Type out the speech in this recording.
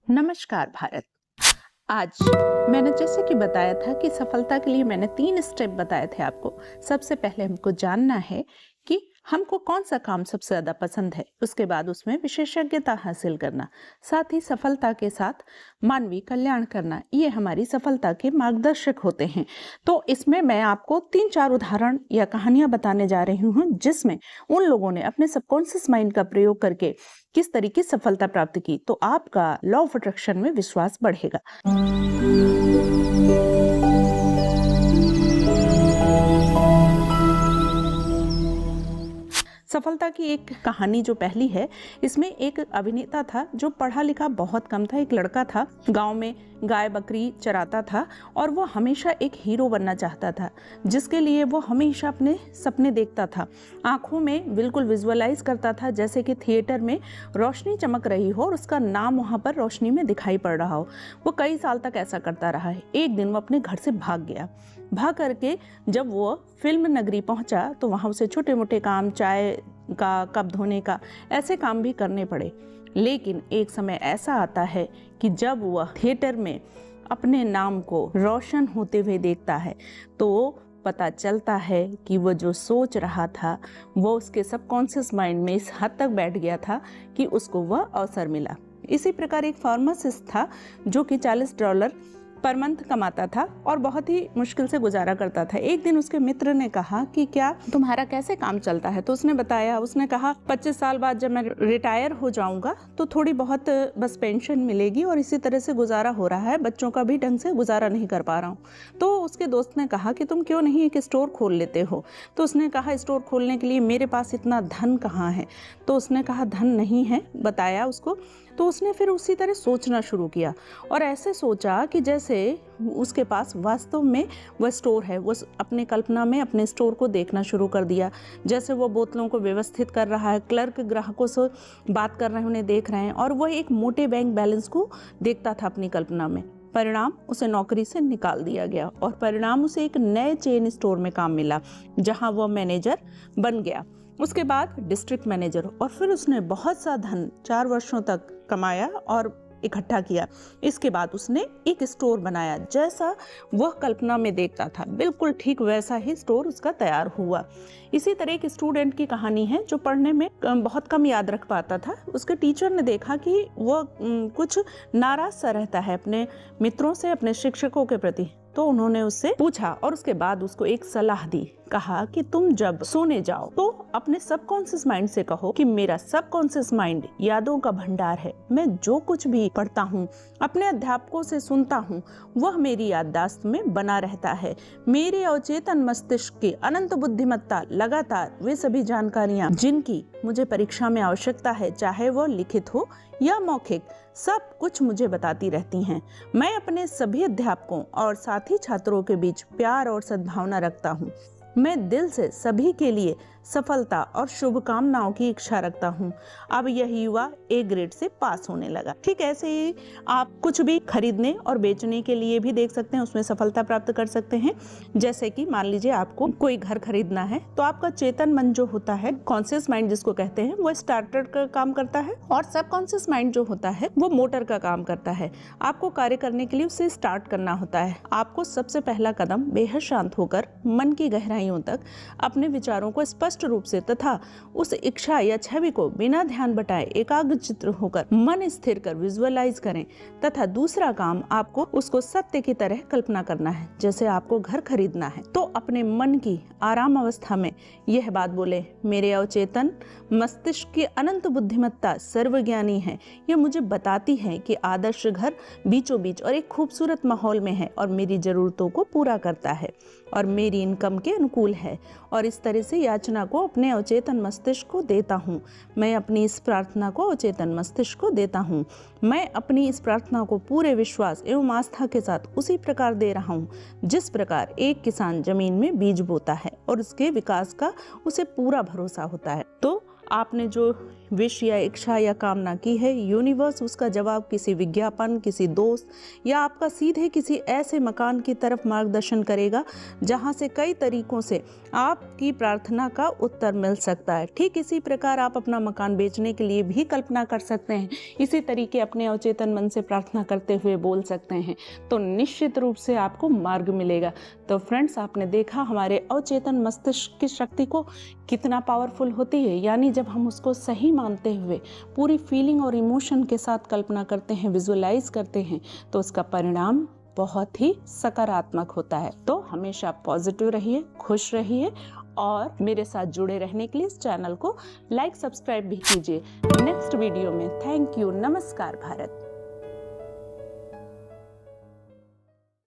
नमस्कार भारत। आज मैंने जैसे कि बताया था कि सफलता के लिए मैंने 3 स्टेप बताए थे आपको। सबसे पहले हमको जानना है कि हमको कौन-सा काम सबसे ज़्यादा पसंद है, उसके बाद उसमें विशेषज्ञता हासिल करना, साथ ही सफलता के साथ मानवीय कल्याण करना, ये हमारी सफलता के मार्गदर्शक होते हैं। तो इसमें मैं आपको 3-4 उदाहरण या कहानियाँ बताने जा रही हूँ, जिसमें उन लोगों ने अपने सबकॉन्शियस माइंड का प्रयोग करके किस तरीके से सफलता प्राप्त की, तो आपका लॉ ऑफ अट्रैक्शन में विश्वास बढ़ेगा। सफलता की एक कहानी जो पहली है, इसमें एक अभिनेता था जो पढ़ा लिखा बहुत कम था। एक लड़का था, गांव में गाय बकरी चराता था और वो हमेशा एक हीरो बनना चाहता था, जिसके लिए वो हमेशा अपने सपने देखता था। आंखों में बिल्कुल विजुअलाइज करता था जैसे कि थिएटर में रोशनी चमक रही हो और उसका नाम वहाँ पर रोशनी में दिखाई पड़ रहा हो। वो कई साल तक ऐसा करता रहा है। एक दिन वो अपने घर से भाग गया। भाग करके जब वो फिल्म नगरी पहुंचा तो वहाँ उसे छोटे मोटे काम, चाय का कप धोने का, ऐसे काम भी करने पड़े। लेकिन एक समय ऐसा आता है कि जब वह थिएटर में अपने नाम को रोशन होते हुए देखता है तो पता चलता है कि वो जो सोच रहा था वो उसके सबकॉन्शियस माइंड में इस हद तक बैठ गया था कि उसको वह अवसर मिला। इसी प्रकार एक फार्मासिस्ट था जो कि $40 पर मंथ कमाता था और बहुत ही मुश्किल से गुजारा करता था। एक दिन उसके मित्र ने कहा कि क्या तुम्हारा कैसे काम चलता है? तो उसने बताया, उसने कहा 25 साल बाद जब मैं रिटायर हो जाऊंगा तो थोड़ी बहुत बस पेंशन मिलेगी और इसी तरह से गुजारा हो रहा है, बच्चों का भी ढंग से गुजारा नहीं कर पा रहा हूँ। तो उसके दोस्त ने कहा कि तुम क्यों नहीं एक स्टोर खोल लेते हो? तो उसने कहा स्टोर खोलने के लिए मेरे पास इतना धन कहाँ है? तो उसने कहा धन नहीं है, बताया उसको। तो उसने फिर उसी तरह सोचना शुरू किया और ऐसे सोचा कि जैसे उसके पास वास्तव में वह स्टोर है। वो अपने कल्पना में अपने स्टोर को देखना शुरू कर दिया, जैसे वो बोतलों को व्यवस्थित कर रहा है, क्लर्क ग्राहकों से बात कर रहे हैं, उन्हें देख रहे हैं, और वह एक मोटे बैंक बैलेंस को देखता था अपनी कल्पना में। परिणाम उसे नौकरी से निकाल दिया गया और परिणाम उसे एक नए चेन स्टोर में काम मिला जहां वह मैनेजर बन गया। उसके बाद डिस्ट्रिक्ट मैनेजर, और फिर उसने बहुत सा धन 4 वर्षों तक कमाया और इकट्ठा किया। इसके बाद उसने एक स्टोर बनाया, जैसा वह कल्पना में देखता था बिल्कुल ठीक वैसा ही स्टोर उसका तैयार हुआ। इसी तरह एक स्टूडेंट की कहानी है जो पढ़ने में बहुत कम याद रख पाता था। उसके टीचर ने देखा कि वह कुछ नाराज सा रहता है अपने मित्रों से, अपने शिक्षकों के प्रति। तो उन्होंने उससे पूछा और उसके बाद उसको एक सलाह दी। कहा कि तुम जब सोने जाओ तो अपने सबकॉन्शियस माइंड से कहो कि मेरा सबकॉन्शियस माइंड यादों का भंडार है। मैं जो कुछ भी पढ़ता हूँ, अपने अध्यापकों से सुनता हूँ, वह मेरी याददाश्त में बना रहता है। मेरे अवचेतन मस्तिष्क की अनंत बुद्धिमत्ता लगातार वे सभी जानकारियाँ जिनकी मुझे परीक्षा में आवश्यकता है, चाहे वह लिखित हो या मौखिक, सब कुछ मुझे बताती रहती हैं। मैं अपने सभी अध्यापकों और साथी छात्रों के बीच प्यार और सद्भावना रखता हूँ। मैं दिल से सभी के लिए सफलता और शुभकामनाओं की इच्छा रखता हूँ। अब यह युवा ए ग्रेड से पास होने लगा। ठीक ऐसे ही आप कुछ भी खरीदने और बेचने के लिए भी देख सकते हैं, उसमें सफलता प्राप्त कर सकते हैं। जैसे कि मान लीजिए आपको कोई घर खरीदना है तो आपका चेतन मन जो होता है, कॉन्शियस माइंड जिसको कहते हैं, वो स्टार्टर का काम करता है और सबकॉन्शियस माइंड जो होता है वो मोटर का काम करता है। आपको कार्य करने के लिए उसे स्टार्ट करना होता है। आपको सबसे पहला कदम बेहद शांत होकर मन की गहराइयों तक अपने विचारों को स्पष्ट रूप से तथा उस इच्छा या छवि को बिना ध्यान बटाए एकाग्रचित्त होकर मन स्थिर कर विजुअलाइज करें। तथा दूसरा काम, आपको उसको सत्य की तरह कल्पना करना है। जैसे आपको घर खरीदना है तो अपने मन की आराम अवस्था में यह बात बोले, मेरे अवचेतन मस्तिष्क की अनंत बुद्धिमत्ता सर्वज्ञानी है। यह मुझे बताती है कि आदर्श घर बीचों बीच और एक खूबसूरत माहौल में है और मेरी जरूरतों को पूरा करता है और मेरी इनकम के अनुकूल है। और इस तरह से याचना को अपने अवचेतन मस्तिष्क को देता हूँ। मैं अपनी इस प्रार्थना को अवचेतन मस्तिष्क को देता हूँ। मैं अपनी इस प्रार्थना को पूरे विश्वास एवं आस्था के साथ उसी प्रकार दे रहा हूँ जिस प्रकार एक किसान जमीन में बीज बोता है और उसके विकास का उसे पूरा भरोसा होता है। तो आपने जो विश या इच्छा या कामना की है, यूनिवर्स उसका जवाब किसी विज्ञापन, किसी दोस्त या आपका सीधे किसी ऐसे मकान की तरफ मार्गदर्शन करेगा जहां से कई तरीकों से आपकी प्रार्थना का उत्तर मिल सकता है। ठीक इसी प्रकार आप अपना मकान बेचने के लिए भी कल्पना कर सकते हैं, इसी तरीके अपने अवचेतन मन से प्रार्थना करते हुए बोल सकते हैं, तो निश्चित रूप से आपको मार्ग मिलेगा। तो फ्रेंड्स, आपने देखा हमारे अवचेतन मस्तिष्क की शक्ति को कितना पावरफुल होती है। यानी जब हम उसको सही मानते हुए पूरी फीलिंग और इमोशन के साथ कल्पना करते हैं, विजुअलाइज करते हैं, तो उसका परिणाम बहुत ही सकारात्मक होता है। तो हमेशा पॉजिटिव रहिए, खुश रहिए और मेरे साथ जुड़े रहने के लिए इस चैनल को लाइक, सब्सक्राइब भी कीजिए। नेक्स्ट वीडियो में थैंक यू। नमस्कार भारत।